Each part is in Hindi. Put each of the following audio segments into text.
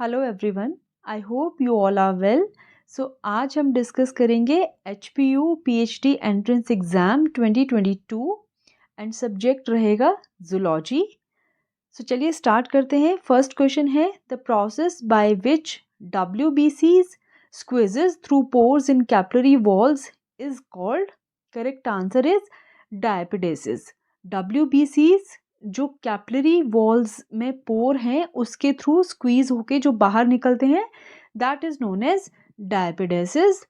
Hello everyone, I hope you all are well. So आज हम डिस्कस करेंगे HPU PhD entrance exam 2022 and subject रहेगा जूलॉजी। सो चलिए स्टार्ट करते हैं। फर्स्ट क्वेश्चन है the process by which WBCs squeezes through pores in capillary walls is called। Correct answer is diapedesis. WBCs जो कैपिलरी वॉल्स में पोर हैं उसके थ्रू स्क्वीज होके जो बाहर निकलते हैं that is known as diapedesis.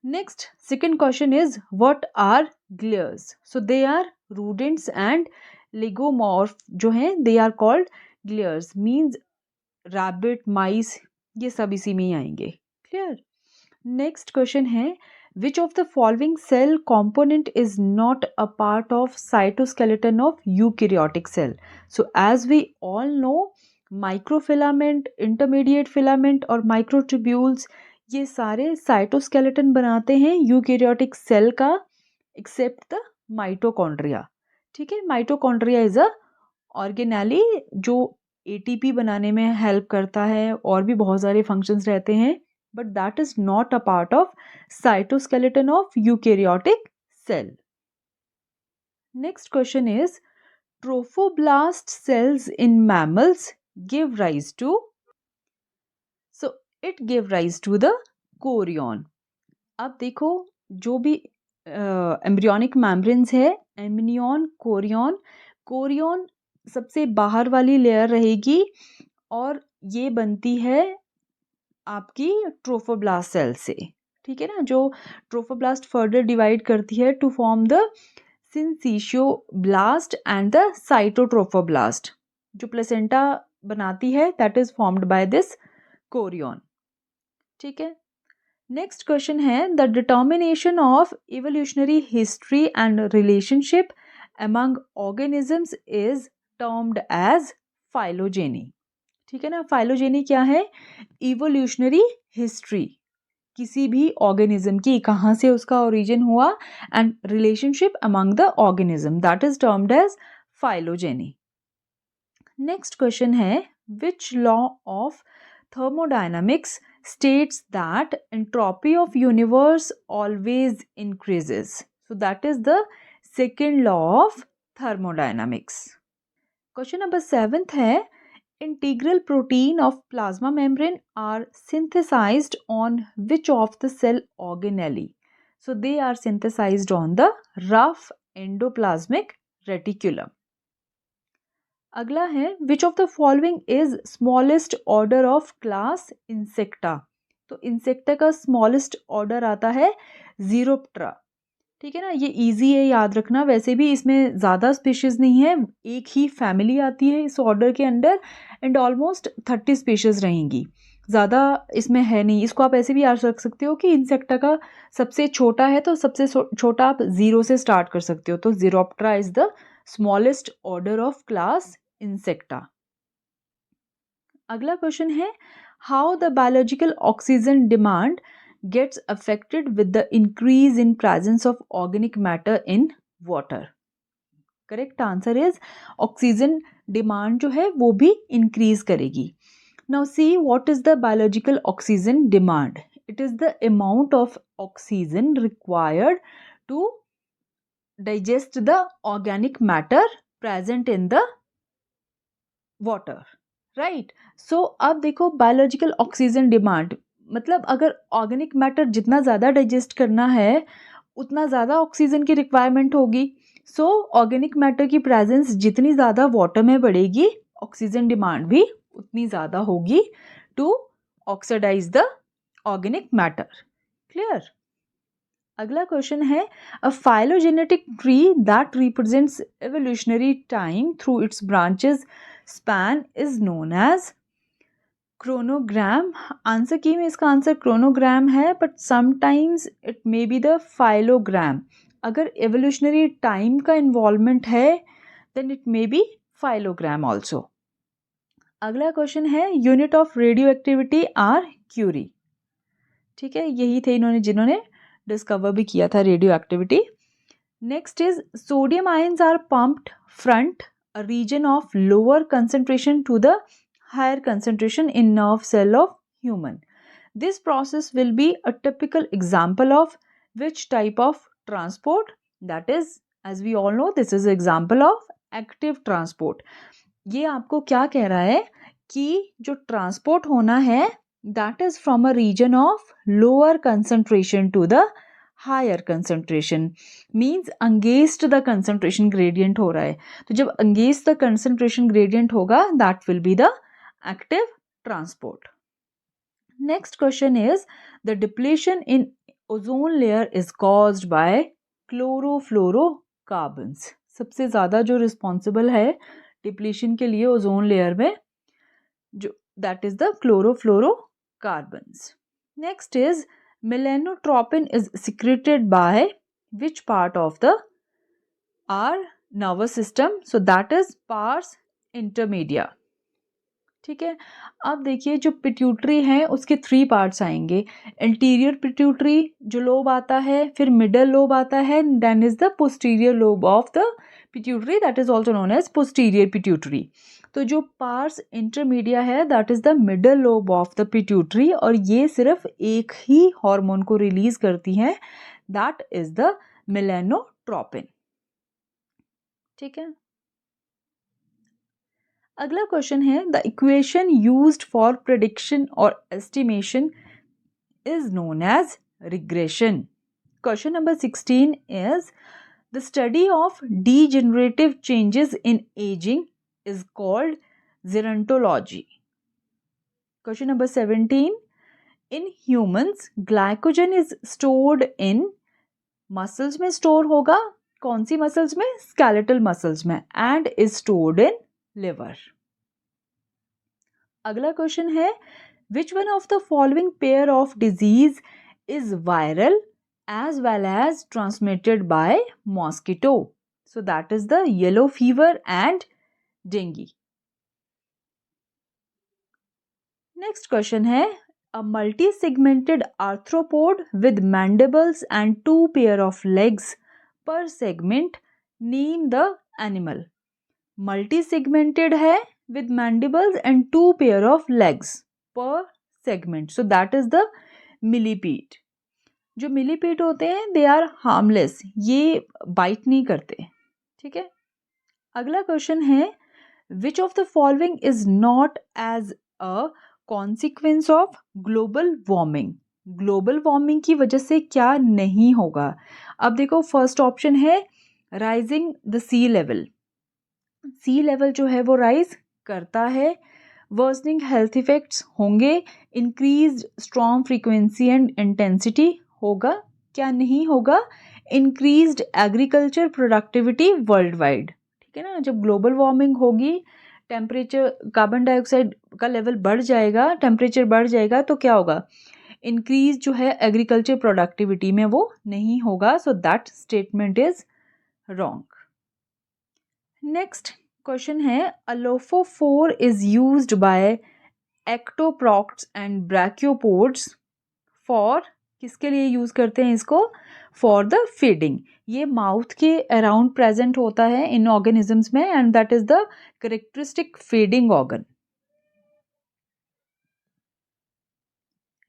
Next second question is what are glires. So they are rodents and lagomorph जो हैं they are called glires. Means rabbit mice ये सब इसी में ही आएंगे। क्लियर। नेक्स्ट क्वेश्चन है which of the following cell component is not a part of cytoskeleton of eukaryotic cell। So as we all know microfilament, intermediate filament और microtubules ये सारे साइटोस्केलेटन बनाते हैं यूकेरियोटिक सेल का एक्सेप्ट द माइटोकॉन्ड्रिया। ठीक है, माइटोकॉन्ड्रिया इज अ ऑर्गेनेली जो ATP बनाने में हेल्प करता है और भी बहुत सारे फंक्शंस रहते हैं but that is not a part of cytoskeleton of eukaryotic cell. Next question is trophoblast cells in mammals give rise to। So it give rise to the chorion। अब देखो जो भी एम्ब्रियोनिक मैम्ब्रेन्स है एम्नियन कोरियन, कोरियन सबसे बाहर वाली लेयर रहेगी और ये बनती है आपकी ट्रोफोब्लास्ट सेल से। ठीक है ना, जो ट्रोफोब्लास्ट फर्दर डिवाइड करती है to form the syncytiotrophoblast and the cytotrophoblast. जो प्लेसेंटा बनाती है that is formed by this chorion. ठीक है। नेक्स्ट क्वेश्चन है the determination of evolutionary history and relationship among organisms is termed as phylogeny. ठीक है ना, फाइलोजेनी क्या है? इवोल्यूशनरी हिस्ट्री किसी भी ऑर्गेनिज्म की, कहाँ से उसका ओरिजिन हुआ and relationship among the organism that is termed as phylogeny. Next question है which law of thermodynamics states that entropy of universe always increases। So that is the second law of thermodynamics। Question number 7th है integral protein of plasma membrane are synthesized on which of the cell organelle। So they are synthesized on the rough endoplasmic reticulum। अगला है which of the following is smallest order of class insecta. तो इंसेक्टा का स्मॉलेस्ट ऑर्डर आता है जीरोप्ट्रा। ठीक है ना, ये इजी है याद रखना। वैसे भी इसमें ज़्यादा स्पीशीज़ नहीं है, एक ही फैमिली आती है इस ऑर्डर के अंडर एंड ऑलमोस्ट 30 स्पीशीज़ रहेंगी, ज़्यादा इसमें है नहीं। इसको आप ऐसे भी याद रख सकते हो कि इंसेक्टा का सबसे छोटा है तो सबसे छोटा आप 0 से स्टार्ट कर सकते हो। तो zoraptera is the smallest order of class insecta. अगला क्वेश्चन है how the biological oxygen demand gets affected with the increase in presence of organic matter in water। Correct answer is oxygen demand जो है वो भी इंक्रीज करेगी। Now see what is the biological oxygen demand. It is the amount of oxygen required to digest the organic matter present in the water. Right. So अब देखो बायोलॉजिकल ऑक्सीजन डिमांड मतलब अगर ऑर्गेनिक मैटर जितना ज़्यादा डाइजेस्ट करना है उतना ज़्यादा ऑक्सीजन की रिक्वायरमेंट होगी। सो ऑर्गेनिक मैटर की प्रेजेंस जितनी ज़्यादा वाटर में बढ़ेगी ऑक्सीजन डिमांड भी उतनी ज़्यादा होगी to oxidize the organic matter. Clear. अगला क्वेश्चन है a phylogenetic tree that represents evolutionary time through its branches span is known as chronogram. Answer की में इसका आंसर क्रोनोग्राम है but sometimes it may be the phylogram. अगर एवोल्यूशनरी टाइम का इन्वॉल्वमेंट है then it may be phylogram also. अगला क्वेश्चन है unit of radio activity are curie. ठीक है, यही थे इन्होंने जिन्होंने डिस्कवर भी किया था radio activity. Next is sodium ions are pumped from a region of lower concentration to the higher concentration in nerve cell of human. This process will be a typical example of which type of transport? That is, as we all know, this is example of active transport. ये आपको क्या कह रहा है कि जो ट्रांसपोर्ट होना है that is from a region of lower concentration to the higher concentration, means against the concentration gradient हो रहा है. तो जब against the concentration gradient होगा that will be the active transport. Next question is, the depletion in ozone layer is caused by chlorofluorocarbons. सबसे ज़्यादा जो रिस्पॉन्सिबल है डिप्लीशन के लिए ओजोन लेयर में, जो that is the chlorofluorocarbons. Next is, melanotropin is secreted by which part of the our nervous system? So that is pars intermedia. ठीक है. अब देखिए जो पिट्यूटरी है उसके 3 पार्ट्स आएंगे. इंटीरियर पिट्यूटरी जो लोब आता है, फिर मिडल लोब आता है, then is the posterior lobe of the pituitary, that is also known as posterior pituitary. तो जो पार्स इंटरमीडिया है that is the middle lobe of the pituitary, और ये सिर्फ एक ही हार्मोन को रिलीज करती है, दैट इज द मेलानोट्रोपिन. ठीक है. अगला क्वेश्चन है, the equation used for prediction और estimation is known as regression. Question number 16 is, the study of degenerative changes in aging is called gerontology. Question number 17, in humans glycogen is stored in muscles में स्टोर होगा, कौन सी मसल्स में? स्केलेटल मसल्स में, and is stored in liver. अगला क्वेश्चन है, which one of the following pair of disease is viral as well as transmitted by mosquito? So that is the yellow fever and dengue. Next question है, a multi-segmented arthropod with mandibles and 2 pair of legs per segment, name the animal. Multi-segmented है with mandibles and 2 pair of legs per segment. So that is the millipede. जो मिलीपीड होते हैं दे आर हार्मलेस, ये बाइट नहीं करते. ठीक है. अगला क्वेश्चन है, which of the following is not as a consequence of global warming. Global warming की वजह से क्या नहीं होगा? अब देखो, फर्स्ट ऑप्शन है rising the sea level. Sea level जो है वो राइज करता है. वर्सनिंग हेल्थ इफेक्ट्स होंगे. Increase strong frequency and intensity होगा. क्या नहीं होगा? Increased agriculture productivity world wide. ठीक है ना. जब ग्लोबल वार्मिंग होगी, टेम्परेचर, कार्बन डाइऑक्साइड का लेवल बढ़ जाएगा, टेम्परेचर बढ़ जाएगा, तो क्या होगा? इंक्रीज जो है एग्रीकल्चर प्रोडक्टिविटी में वो नहीं होगा. So that statement is wrong. Next question है, a lophophore is used by ectoprocts and brachiopods for, किसके लिए यूज करते हैं इसको? For the feeding. ये माउथ के अराउंड प्रेजेंट होता है इन ऑर्गेनिजम्स में, and that is the characteristic feeding organ.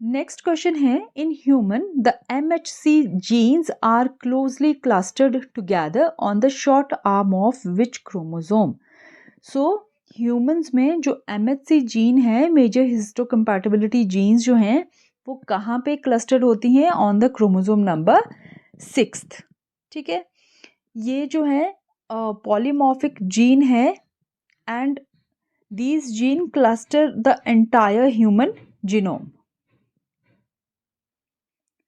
Next question है, in human the MHC genes are closely clustered together on the short arm of which chromosome. So humans में जो MHC जीन है, मेजर हिस्टोकम्पैटिबिलिटी जीन्स जो हैं, वो कहाँ पे क्लस्टर्ड होती हैं? On the chromosome number 6. ठीक है. ये जो है पॉलीमॉर्फिक जीन है, and these gene cluster the entire human genome.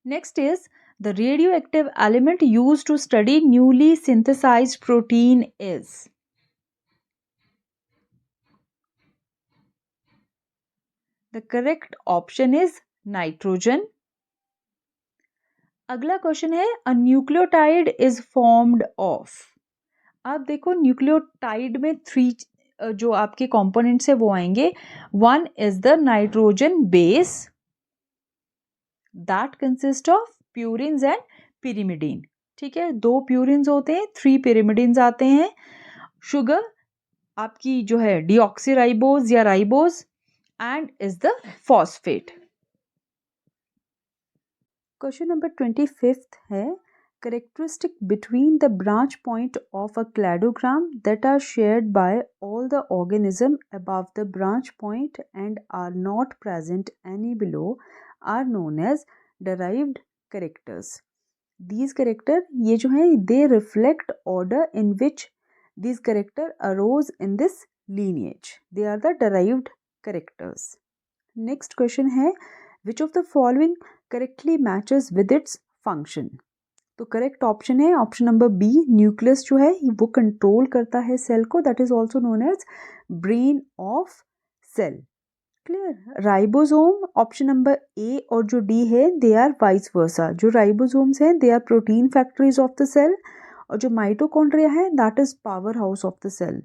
Next is, the radioactive element used to study newly synthesised protein is. The correct option is nitrogen. अगला क्वेश्चन है, a nucleotide is formed of. अब देखो, न्यूक्लियोटाइड में 3 जो आपके कंपोनेंट्स है वो आएंगे. 1 is the nitrogen base that consist of purines and pyrimidine. ठीक है. 2 प्यूरिन्स होते हैं, 3 पिरिमिडीन्स आते हैं. शुगर आपकी जो है डीऑक्सीराइबोज या ribose and is the phosphate. Question number 25 है characteristic between the branch point of a cladogram that are shared by all the organism above the branch point and are not present any below are known as derived characters. These character ये जो है they reflect order in which these character arose in this lineage. They are the derived characters. Next question है which of the following correctly matches with its function? तो करेक्ट ऑप्शन है ऑप्शन नंबर बी, न्यूक्लियस जो है वो कंट्रोल करता है सेल को, that is also known as brain of cell. Clear. Ribosome option number A और जो डी है दे आर वाइस वर्सा। जो राइबोसोम्स हैं they are protein factories of the cell और जो माइटोकॉन्ड्रिया है that is power house of the cell.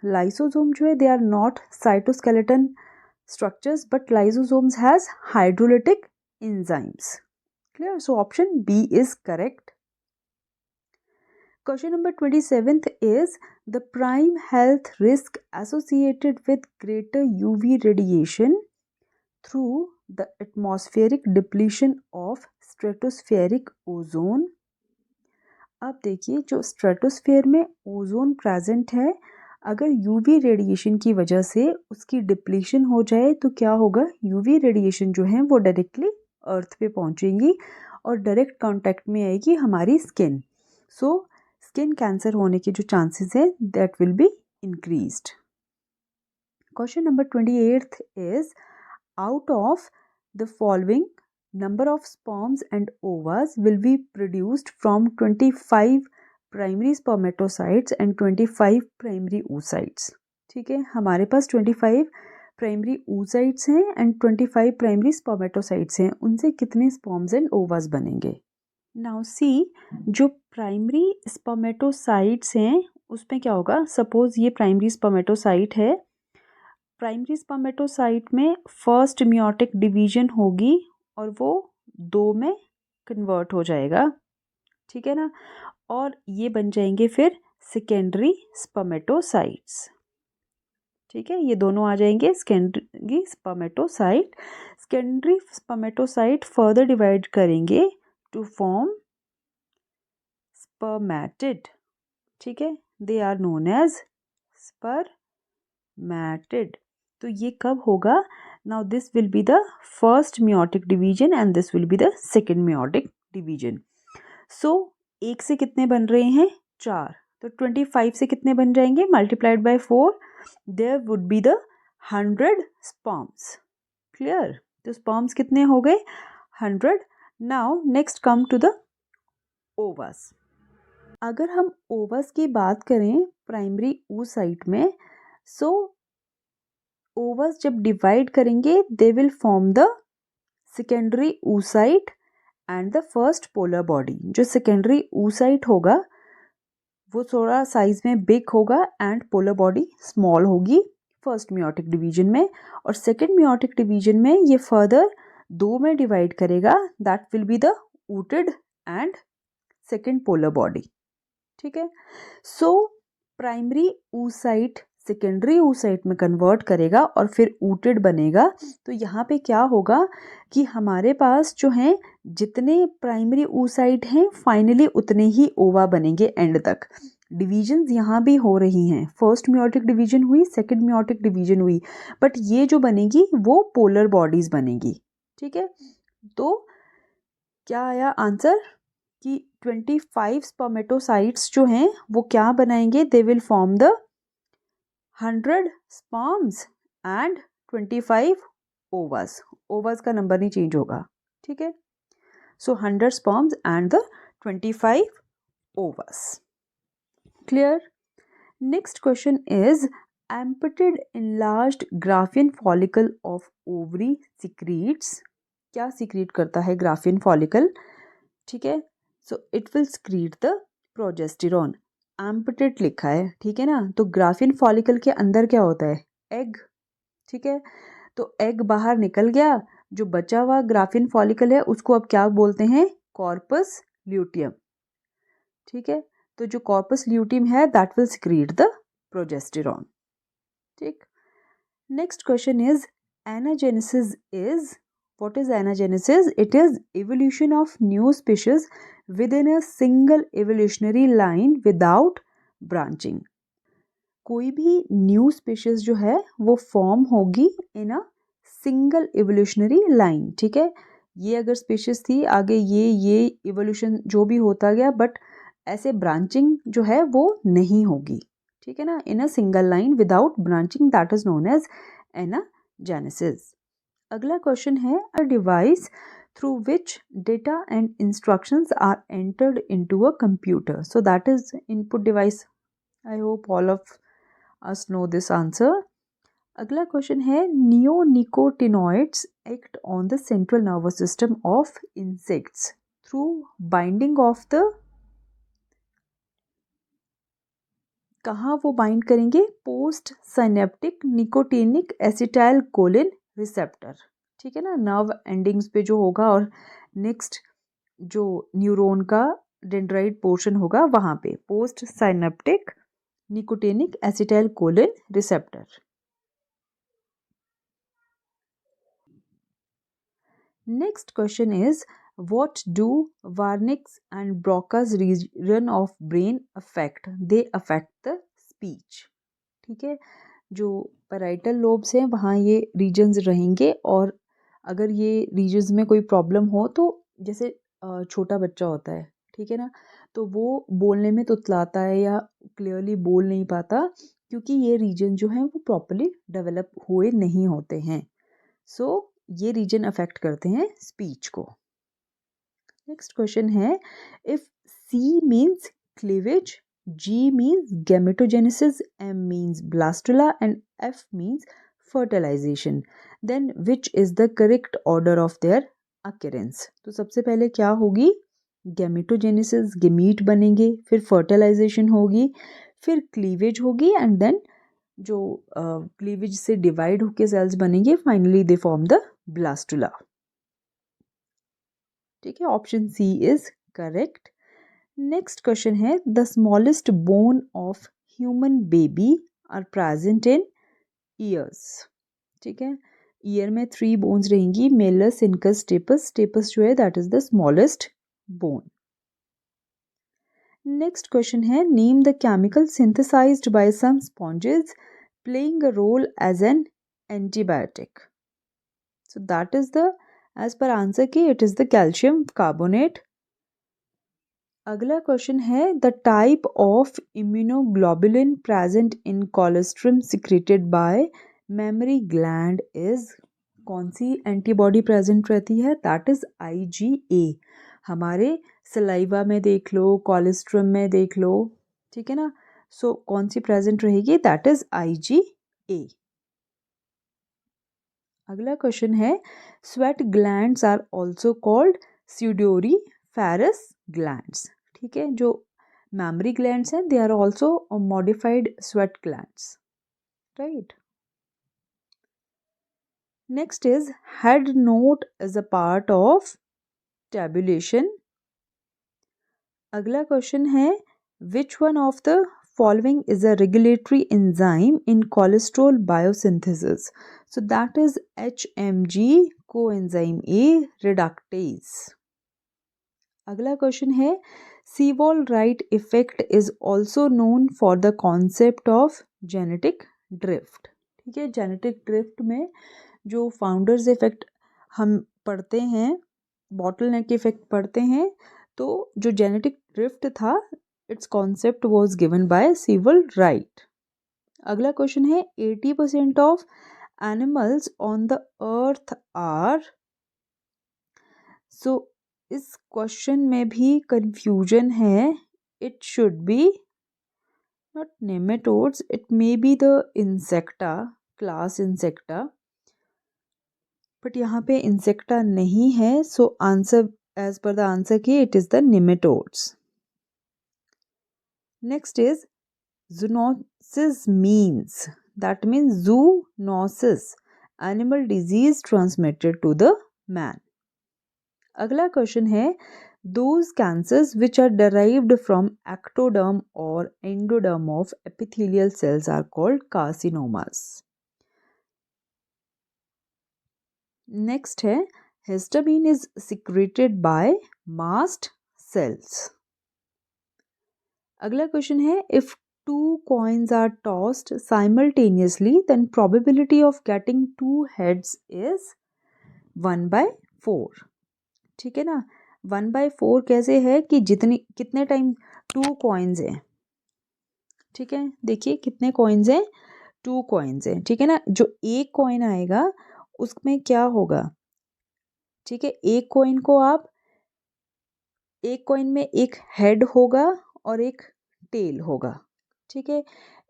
Lysosome जो है they are not cytoskeleton structures but lysosomes has hydrolytic enzymes. Clear? So option B is correct. Question number 27th is the prime health risk associated with greater UV radiation through the atmospheric depletion of stratospheric ozone. अब देखिए जो स्ट्रेटोस्फेयर में ओजोन प्रेजेंट है, अगर यूवी रेडिएशन की वजह से उसकी डिप्लीशन हो जाए तो क्या होगा, यूवी रेडिएशन जो है वो डायरेक्टली अर्थ पे पहुंचेगी और डायरेक्ट कांटेक्ट में आएगी हमारी स्किन। सो स्किन कैंसर होने के जो चांसेस है that will be increased. Question number 28 is out of the following number of sperms and ova's will be produced from 25 primary spermatocytes and 25 primary oocytes. ठीक है, हमारे पास 25 प्राइमरी oocytes हैं एंड 25 प्राइमरी spermatocytes हैं, उनसे कितने स्पर्म्स एंड ओवास बनेंगे। नाउ सी, जो प्राइमरी spermatocytes हैं उसमें क्या होगा, सपोज ये प्राइमरी spermatocyte है, प्राइमरी spermatocyte में फर्स्ट मियोटिक डिवीजन होगी और वो 2 में कन्वर्ट हो जाएगा, ठीक है ना, और ये बन जाएंगे फिर सेकेंडरी स्पर्मेटोसाइट्स। ठीक है, ये दोनों आ जाएंगे secondary spermatocyte. Secondary spermatocyte further divide करेंगे टू फॉर्म स्पर्मेटिड। ठीक है, they are known as spermatid. तो ये कब होगा, now this will be the first meiotic division and this will be the second meiotic division. So एक से कितने बन रहे हैं, 4, तो 25 से कितने बन जाएंगे, multiplied by 4, there would be the 100 sperms. Clear, तो स्पर्म्स कितने हो गए, 100। Now next come to the ovus. अगर हम ओवस की बात करें प्राइमरी oocyte में, सो ओवस जब डिवाइड करेंगे दे will form the secondary oocyte and the first polar body. जो सेकेंडरी oocyte होगा वो थोड़ा साइज में बिग होगा एंड पोलर बॉडी स्मॉल होगी फर्स्ट मियोटिक डिवीजन में, और सेकेंड मियोटिक डिवीजन में ये फर्दर 2 में डिवाइड करेगा, that will be the ooted and second polar body. ठीक है, so primary oocyte secondary oocyte में कन्वर्ट करेगा और फिर ooted बनेगा। तो यहाँ पे क्या होगा कि हमारे पास जो हैं जितने प्राइमरी oocyte हैं फाइनली उतने ही ओवा बनेंगे एंड तक। डिवीजन्स यहाँ भी हो रही हैं, फर्स्ट मियोटिक डिवीजन हुई, सेकेंड मियोटिक डिवीजन हुई, बट ये जो बनेगी वो पोलर बॉडीज बनेगी। ठीक है, तो क्या आया आंसर कि 25 स्पर्मेटोसाइट्स जो हैं वो क्या बनाएंगे, they will form the 100 sperms and 25 ovus. Ovus का नंबर नहीं चेंज होगा। ठीक है, so 100 sperms and the 25 ovus. Clear. Next question is emptied enlarged Graafian follicle of ovary secretes. क्या सिक्रीट करता है ग्राफियन फॉलिकल, ठीक है, so it will secrete the progesterone. Emptied लिखा है, ठीक है ना, तो ग्राफियन फॉलिकल के अंदर क्या होता है, एग। ठीक है, तो एग बाहर निकल गया, जो बचा हुआ ग्राफियन फॉलिकल है उसको अब क्या बोलते हैं, कॉर्पस ल्यूटियम। ठीक है, तो जो कॉर्पस ल्यूटियम है that will secrete the progesterone. ठीक. Next question is anagenesis is, what is anagenesis? It is evolution of new species within a single evolutionary line without branching. कोई भी न्यू स्पीशीज जो है वो फॉर्म होगी इन अ सिंगल एवोल्यूशनरी लाइन. ठीक है, ये अगर स्पीशीज थी आगे ये इवोल्यूशन जो भी होता गया, बट ऐसे ब्रांचिंग जो है वो नहीं होगी. ठीक है ना, in a single line without branching, that is known as anagenesis. अगला क्वेश्चन है a device through which data and instructions are entered into a computer. So that is input device. I hope all of us know this answer. अगला क्वेश्चन है neonicotinoids act on the central nervous system of insects through binding of the, कहाँ वो बाइंड करेंगे? Post synaptic nicotinic acetylcholine receptor. ठीक है ना, नर्व एंडिंग्स पे जो होगा और नेक्स्ट जो न्यूरॉन का डेंड्राइट पोर्शन होगा वहाँ पे post synaptic nicotinic acetylcholine receptor. Next question is, what do Wernicke's and Broca's region of brain affect? They affect the speech. ठीक है, जो पैराइटल लोब्स हैं वहाँ ये रीजन्स रहेंगे, और अगर ये रीजन्स में कोई प्रॉब्लम हो तो जैसे छोटा बच्चा होता है, ठीक है ना, तो वो बोलने में तुतलाता है या क्लियरली बोल नहीं पाता क्योंकि ये रीजन जो है वो प्रॉपरली डेवलप हुए नहीं होते हैं. सो ये रीजन अफेक्ट करते हैं स्पीच को. नेक्स्ट क्वेश्चन है, if C means cleavage, G means gametogenesis, M means blastula and F means fertilisation, then which is the correct order of their occurrence. तो सबसे पहले क्या होगी? गैमेटोजेनेसिस, गेमीट बनेंगे, फिर फर्टिलाइजेशन होगी, फिर क्लीवेज होगी, एंड देन जो क्लीवेज से डिवाइड होके सेल्स बनेंगे, finally they form the blastula. ठीक है, option C is correct. Next question है, the smallest bone of human baby are present in ears. ठीक है, ईयर में 3 बोन्स रहेंगी, मेलस, इनकस, स्टेपस. स्टेपस जो है that is the smallest bone. Next question है, name the chemical synthesized by some sponges playing a role as an antibiotic. So that is the, as per answer key, it is the calcium carbonate. अगला क्वेश्चन है, the type of immunoglobulin present in colostrum secreted by mammary gland is, कौन सी एंटीबॉडी प्रेजेंट रहती है? That is IgA. हमारे सलाइवा में देख लो, कोलेस्ट्रम में देख लो, ठीक है ना, सो कौन सी प्रेजेंट रहेगी? That is IgA. अगला क्वेश्चन है, sweat glands are also called sudoriferous glands. ठीक है, जो मैमरी ग्लैंड्स हैं they are also modified sweat glands, right. Next is, head note is a part of tabulation. अगला क्वेश्चन है, which one of the following is a regulatory enzyme in cholesterol biosynthesis? So that is HMG coenzyme A reductase. अगला क्वेश्चन है, Sewall-Wright effect is also known for the concept of genetic drift. ठीक है, genetic drift में जो फाउंडर्स इफेक्ट हम पढ़ते हैं, बॉटल नेक इफेक्ट पढ़ते हैं, तो जो जेनेटिक ड्रिफ्ट था its concept was given by Sewall-Wright. अगला क्वेश्चन है, 80% of animals on the earth are. So इस क्वेश्चन में भी कंफ्यूजन है. It should be not nematodes, it may be the insecta, class insecta, but यहाँ पे इंसेक्टा नहीं है. So answer as per the answer की it is the nematodes. Next is zoonosis means, that means zoonosis, animal disease transmitted to the man. अगला क्वेश्चन है, Those cancers which are derived from ectoderm or endoderm of epithelial cells are called carcinomas. Next है histamine is secreted by mast cells. अगला क्वेश्चन है if two coins are tossed simultaneously then probability of getting two heads is 1/4. ठीक है ना, 1/4 कैसे है कि कितने टाइम 2 कॉइन्स हैं, ठीक है, देखिए कितने कॉइन्स हैं, 2 कॉइन्स हैं, ठीक है ना, जो एक कॉइन आएगा उसमें क्या होगा, ठीक है, एक कॉइन में एक हेड होगा और एक टेल होगा, ठीक है,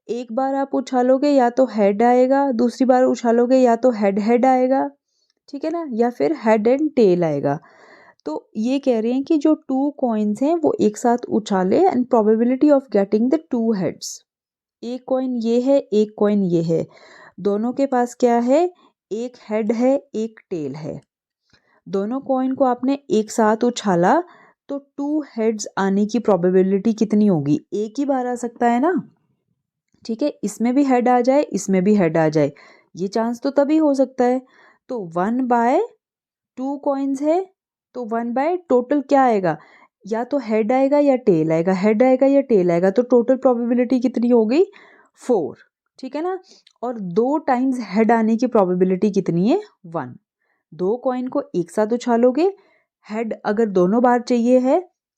एक बार आप उछालोगे या तो हेड आएगा, दूसरी बार उछालोगे या तो हेड आएगा, ठीक है ना, या फिर हेड एंड टेल आएगा। तो ये कह रहे हैं कि जो 2 कॉइन्स हैं वो एक साथ उछाले and probability of getting the 2 heads, एक कॉइन ये है, एक कॉइन ये है, दोनों के पास क्या है, एक हेड है, एक टेल है, दोनों कॉइन को आपने एक साथ उछाला तो 2 हेड्स आने की प्रोबेबिलिटी कितनी होगी, एक ही बार आ सकता है ना, ठीक है, इसमें भी हेड आ जाए, इसमें भी हेड आ जाए, ये चांस तो तभी हो सकता है। तो 1/2 कॉइन्स है तो 1 टोटल क्या आएगा, या तो हेड आएगा या टेल आएगा, हेड आएगा या टेल आएगा, तो टोटल प्रोबेबिलिटी कितनी हो गई 4, ठीक है ना, और 2 टाइम्स हेड आने की प्रोबेबिलिटी कितनी है 1, 2 कॉइन को एक साथ उछालोगे, हेड अगर दोनों बार चाहिए है,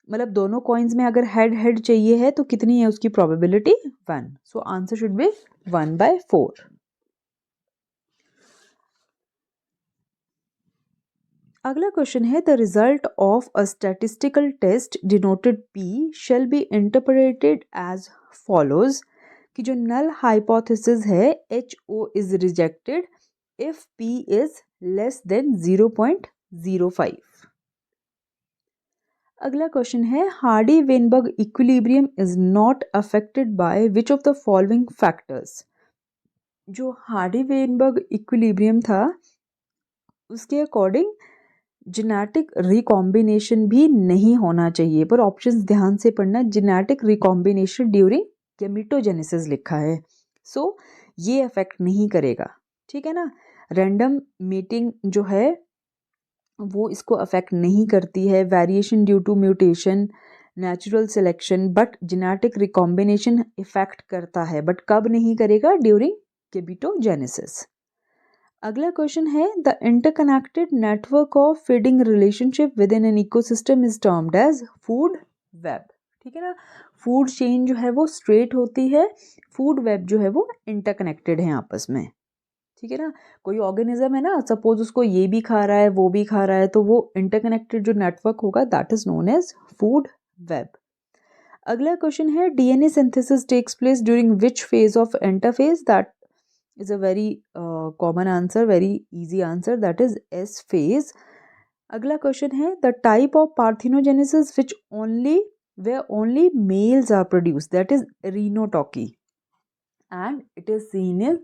मतलब दोनों कॉइन्स में अगर हेड चाहिए है तो कितनी है उसकी probability 1, so answer should be 1/4। अगला क्वेश्चन है the result of a statistical test denoted P shall be interpreted as follows, कि जो नल हाइपोथेसिस है HO is rejected if P is less than 0.05। अगला क्वेश्चन है Hardy Weinberg equilibrium is not affected by which of the following factors. जो हार्डी वेनबर्ग इक्विलिब्रियम था उसके अकॉर्डिंग जेनेटिक रिकॉम्बिनेशन भी नहीं होना चाहिए, पर ऑप्शंस ध्यान से पढ़ना, जेनेटिक रिकॉम्बिनेशन ड्यूरिंग गैमेटोजेनेसिस लिखा है, सो ये अफेक्ट नहीं करेगा, ठीक है ना, रैंडम मीटिंग जो है वो इसको अफेक्ट नहीं करती है, variation due to mutation, natural selection, but genetic recombination effect करता है, बट कब नहीं करेगा, ड्यूरिंग गैमेटोजेनेसिस। अगला क्वेश्चन है the interconnected network of feeding relationship within an ecosystem is termed as food web, ठीक है ना, फूड चेन जो है वो स्ट्रेट होती है, फूड वेब जो है वो इंटरकनेक्टेड है आपस में, ठीक है ना, कोई ऑर्गेनिज्म है ना, सपोज उसको ये भी खा रहा है वो भी खा रहा है, तो वो इंटरकनेक्टेड जो नेटवर्क होगा that is known as food web. अगला क्वेश्चन है DNA synthesis takes place during which phase of interphase, that is a very common answer, very easy answer, that is S phase. अगला क्वेश्चन है the type of parthenogenesis which where only males are produced, that is rhinotochy, and it is seen in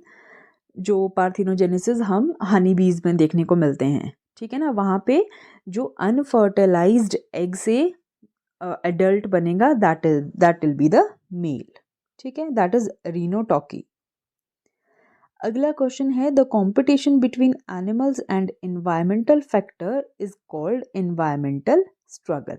जो पार्थिनोजेनेसिस हम हनी बीज में देखने को मिलते हैं, ठीक है ना, वहाँ पे जो अनफर्टिलाइज्ड एग से एडल्ट बनेगा that will be the male, ठीक है, दैट इज rhinotochy। अगला क्वेश्चन है the competition between animals and environmental factor is called environmental struggle.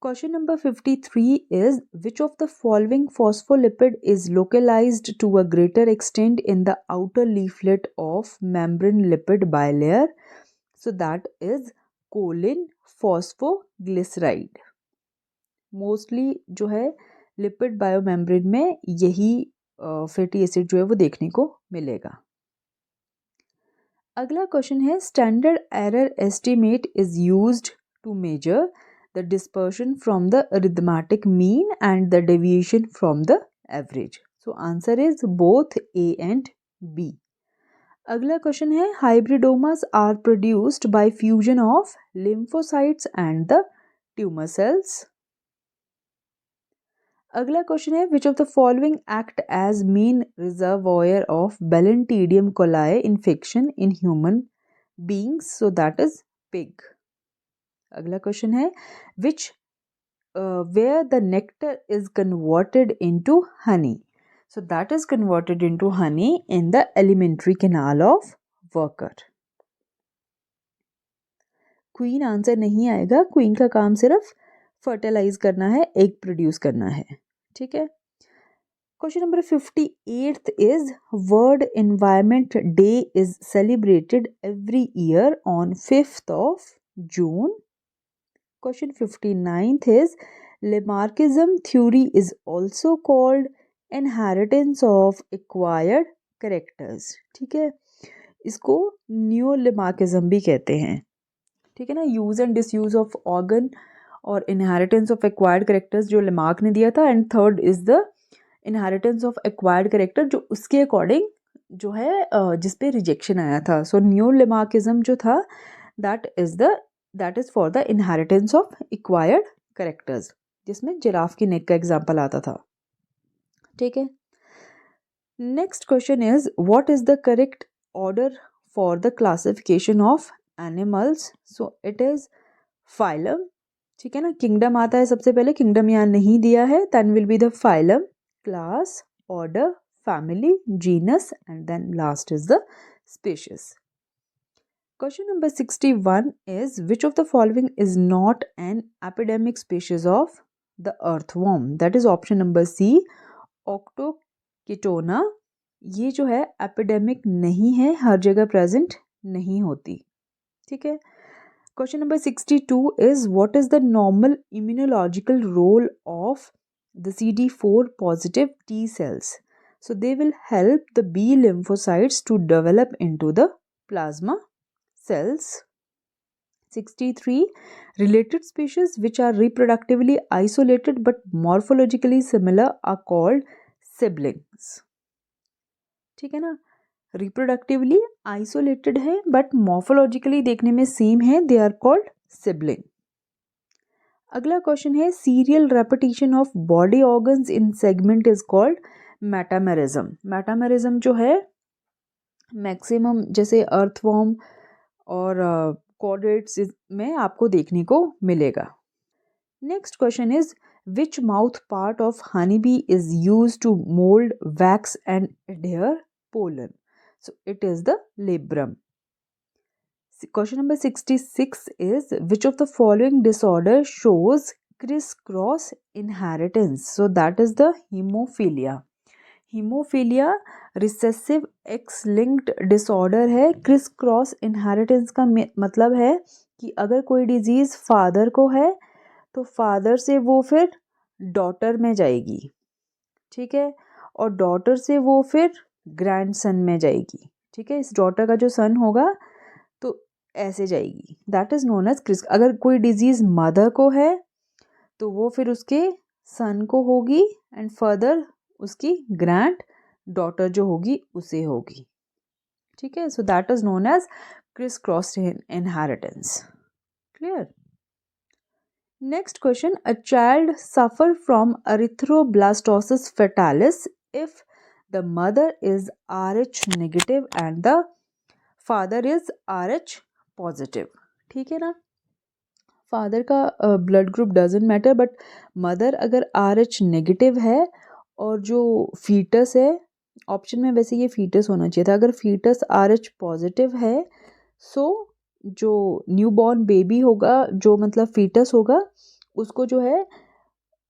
Question number 53 is which of the following phospholipid is localized to a greater extent in the outer leaflet of membrane lipid bilayer, so that is choline phosphoglyceride। Mostly जो है लिपिड बायोमेम्ब्रेन में यही फैटी एसिड जो है वो देखने को मिलेगा। अगला क्वेश्चन है standard error estimate is used to measure the dispersion from the arithmetic mean and the deviation from the average, so answer is both A and B। अगला क्वेश्चन है hybridomas are produced by fusion of lymphocytes and the tumor cells। अगला क्वेश्चन है which of the following act as main reservoir of Balantidium coli infection in human beings, so that is pig. अगला क्वेश्चन है which where the nectar is converted into honey. So that is converted into honey in the alimentary canal of worker. Queen answer नहीं आएगा, क्वीन का काम सिर्फ फर्टिलाइज करना है, एग प्रोड्यूस करना है. ठीक है. Question number 58 is world environment day is celebrated every year on 5th of June. Question 59th is Lamarckism theory is also called inheritance of acquired characters. ठीक है, इसको न्यू लेमार्किज्म भी कहते हैं. ठीक है ना. Use and disuse of organ और इनहेरिटेंस ऑफ एक्वायर्ड करेक्टर्स जो लेमार्क ने दिया था, and third is the inheritance of acquired character जो उसके अकॉर्डिंग जो है जिस पे रिजेक्शन आया था. सो न्यू लेमार्किज्म जो था that is for the inheritance of acquired characters, जिसमें जिराफ की नेक का एग्जाम्पल आता था. ठीक है. Next question is what is the correct order for the classification of animals. So it is phylum. ठीक है ना. किंगडम आता है सबसे पहले, किंगडम यहाँ नहीं दिया है. Then will be the phylum, class, order, family, genus, and then last is the species. Question number 61 is which of the following is not an epidemic species of the earthworm. That is option number C, Octocetona. ये जो है epidemic नहीं है, हर जगह present नहीं होती. ठीक है. Question number 62 is what is the normal immunological role of the CD4 positive T cells. So they will help the B lymphocytes to develop into the plasma cells. 63 related species which are reproductively isolated but morphologically similar are called siblings. ठीक है ना. reproductively isolated है but morphologically देखने में सेम है, they are called sibling. अगला क्वेश्चन है serial repetition of body organs in segment is called metamerism. metamerism जो है मैक्सिमम जैसे अर्थवॉर्म और कॉर्डेट्स में आपको देखने को मिलेगा. Next question is which mouth part of honey bee is use to mould wax and adhere pollen. So it is the labrum. Question number 66 is which of the following disorder shows criss cross inheritance. So that is the haemophilia. Haemophilia recessive X linked disorder है. क्रिस क्रॉस इनहेरिटेंस का मतलब है कि अगर कोई डिजीज़ फादर को है तो फादर से वो फिर डॉटर में जाएगी. ठीक है. और डॉटर से वो फिर ग्रैंडसन में जाएगी. ठीक है. इस डॉटर का जो सन होगा तो ऐसे जाएगी. That is known as criss. अगर कोई डिजीज़ मदर को है तो वो फिर उसके सन को होगी एंड फर्दर उसकी ग्रैंड डॉटर जो होगी उसे होगी. ठीक है. So that is known as criss cross inheritance. Clear. Next question. A child suffer from erythroblastosis fetalis if the mother is Rh negative and the father is Rh positive. ठीक है ना. फादर का blood group doesn't matter but mother अगर Rh नेगेटिव है और जो फीटस है, ऑप्शन में वैसे ये फीटस होना चाहिए था, अगर फीटस Rh पॉजिटिव है सो जो न्यूबॉर्न बेबी होगा, जो मतलब फीटस होगा, उसको जो है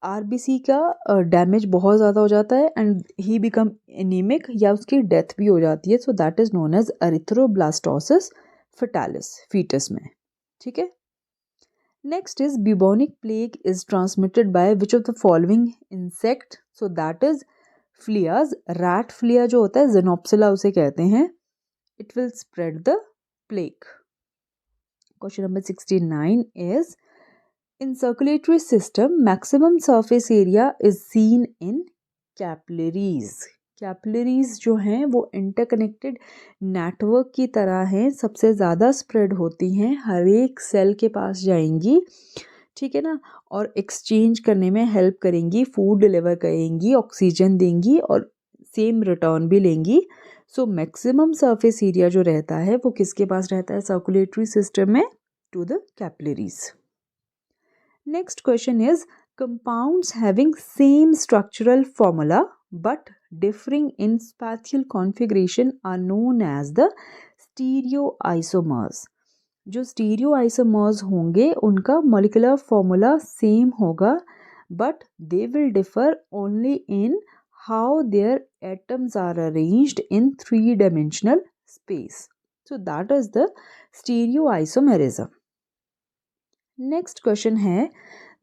RBC का डैमेज बहुत ज़्यादा हो जाता है एंड ही बिकम एनीमिक या उसकी डेथ भी हो जाती है. So that is known as erythroblastosis fetalis foetus में. ठीक है. Next is bubonic plague is transmitted by which of the following insect. So that is fleas. Rat flea जो होता है Xenopsila उसे कहते हैं. It will spread the plague. Question number 69 is in circulatory system maximum surface area is seen in capillaries. Capillaries जो हैं वो इंटरकनेक्टेड नेटवर्क की तरह हैं, सबसे ज़्यादा स्प्रेड होती हैं, हर एक सेल के पास जाएंगी. ठीक है ना. और एक्सचेंज करने में हेल्प करेंगी, फूड डिलीवर करेंगी, ऑक्सीजन देंगी और सेम रिटर्न भी लेंगी. सो मैक्सिमम सरफेस एरिया जो रहता है वो किसके पास रहता है सर्कुलेटरी सिस्टम में? To the capillaries. Next question is compounds having same structural formula but differing in spatial configuration are known as the stereoisomers. जो stereoisomers होंगे उनका molecular formula same होगा but they will differ only in how their atoms are arranged in three-dimensional space. So that is the stereoisomerism. Next question है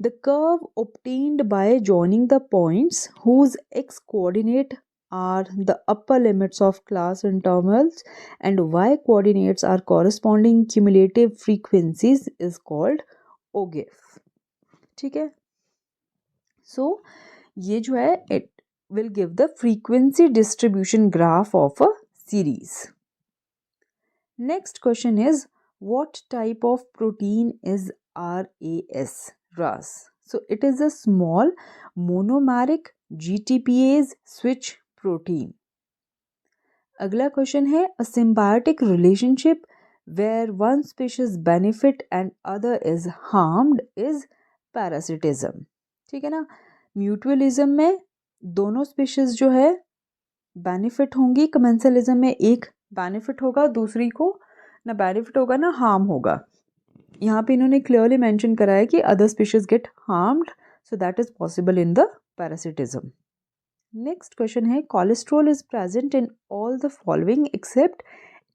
the curve obtained by joining the points whose x coordinate are the upper limits of class intervals and y coordinates are corresponding cumulative frequencies is called OGIF. ठीक है. So ये जो है it will give the frequency distribution graph of a series. Next question is what type of protein is RAS? So it is a small monomeric GTPase switch protein. अगला क्वेश्चन है a symbiotic relationship where one species benefit and other is harmed is parasitism. ठीक है ना. म्यूचुअलिज्म में दोनों स्पीशीज जो है बेनिफिट होंगी, कमेंसलिज्म में एक बेनिफिट होगा, दूसरी को ना बेनिफिट होगा ना हार्म होगा. यहाँ पे इन्होंने क्लियरली मेंशन करा है कि other species get harmed, so that is possible in the parasitism. Next question है cholesterol is present in all the following except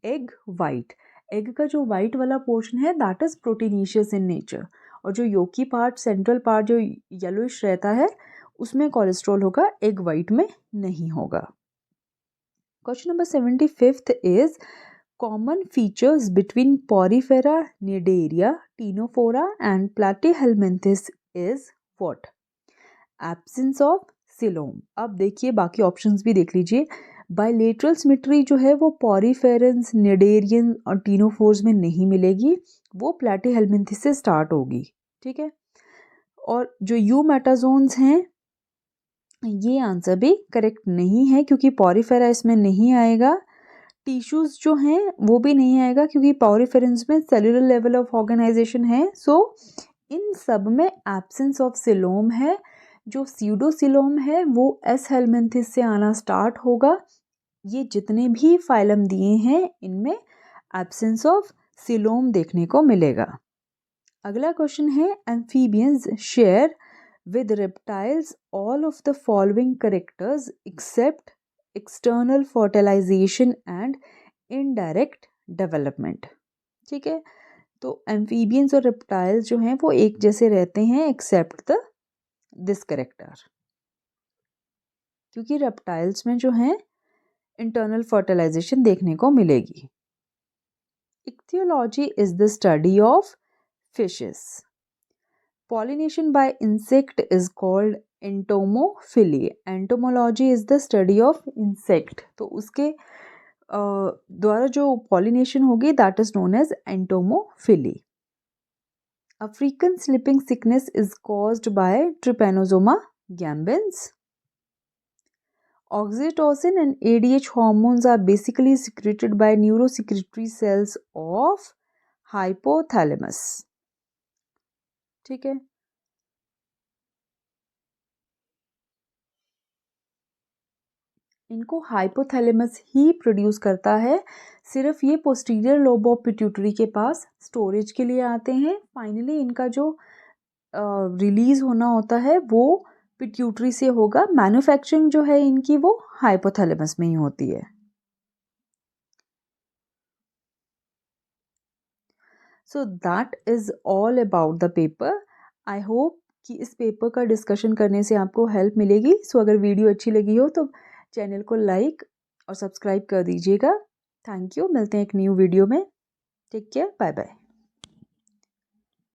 egg white. Egg का जो वाइट वाला पोर्शन है that is proteinaceous in nature, और जो योकी पार्ट सेंट्रल पार्ट जो येलोइश रहता है उसमें कोलेस्ट्रॉल होगा, एग वाइट में नहीं होगा. Question number 75 is common features between Porifera nidaria, Ctenophora and Platyhelminthes is what? Absence of coelom. अब देखिए बाकी ऑप्शंस भी देख लीजिए. बायलेटरल सिमेट्री जो है वो पॉरीफेरेंस, निडेरियन और टीनोफोर्स में नहीं मिलेगी, वो प्लैटीहेल्मिंथिस से स्टार्ट होगी. ठीक है. और जो यू मेटाजोन्स हैं ये आंसर भी करेक्ट नहीं है क्योंकि पॉरीफेरा इसमें नहीं आएगा. टिश्यूज जो हैं वो भी नहीं आएगा क्योंकि पॉरीफेरेंस में सेलुलर लेवल ऑफ ऑर्गेनाइजेशन है. सो इन सब में एब्सेंस ऑफ सिलोम है. जो स्यूडोसिलोम है वो एस हेल्मिंथिस से आना स्टार्ट होगा. ये जितने भी फाइलम दिए हैं इनमें एब्सेंस ऑफ सिलोम देखने को मिलेगा. अगला क्वेश्चन है amphibians share with reptiles all of the following characters except external fertilisation and indirect development. ठीक है. तो एम्फीबियंस और रेप्टाइल्स जो हैं वो एक जैसे रहते हैं एक्सेप्ट द दिस कैरेक्टर, क्योंकि रेप्टाइल्स में जो है इंटरनल फर्टिलाइजेशन देखने को मिलेगी. Ichthyology is the study of fishes. Pollination by insect is called entomophilia. Entomology is the study of insect. तो उसके द्वारा जो pollination होगी that is known as entomophilia. African sleeping sickness is caused by Trypanosoma gambins. Oxytocin and ADH hormones are basically secreted by neurosecretory cells of hypothalamus. ठीक है. इनको हाइपोथैलेमस ही प्रोड्यूस करता है. सिर्फ ये पोस्टीरियर लोब ऑफ पिट्यूटरी के पास स्टोरेज के लिए आते हैं. फाइनली इनका जो रिलीज होना होता है वो पिट्यूटरी से होगा. मैन्युफैक्चरिंग जो है इनकी वो हाइपोथैलेमस में ही होती है. So that is all about the paper. I hope कि इस पेपर का डिस्कशन करने से आपको हेल्प मिलेगी. सो अगर वीडियो अच्छी लगी हो तो चैनल को लाइक और सब्सक्राइब कर दीजिएगा. Thank you. मिलते हैं एक न्यू वीडियो में. Take care. Bye bye.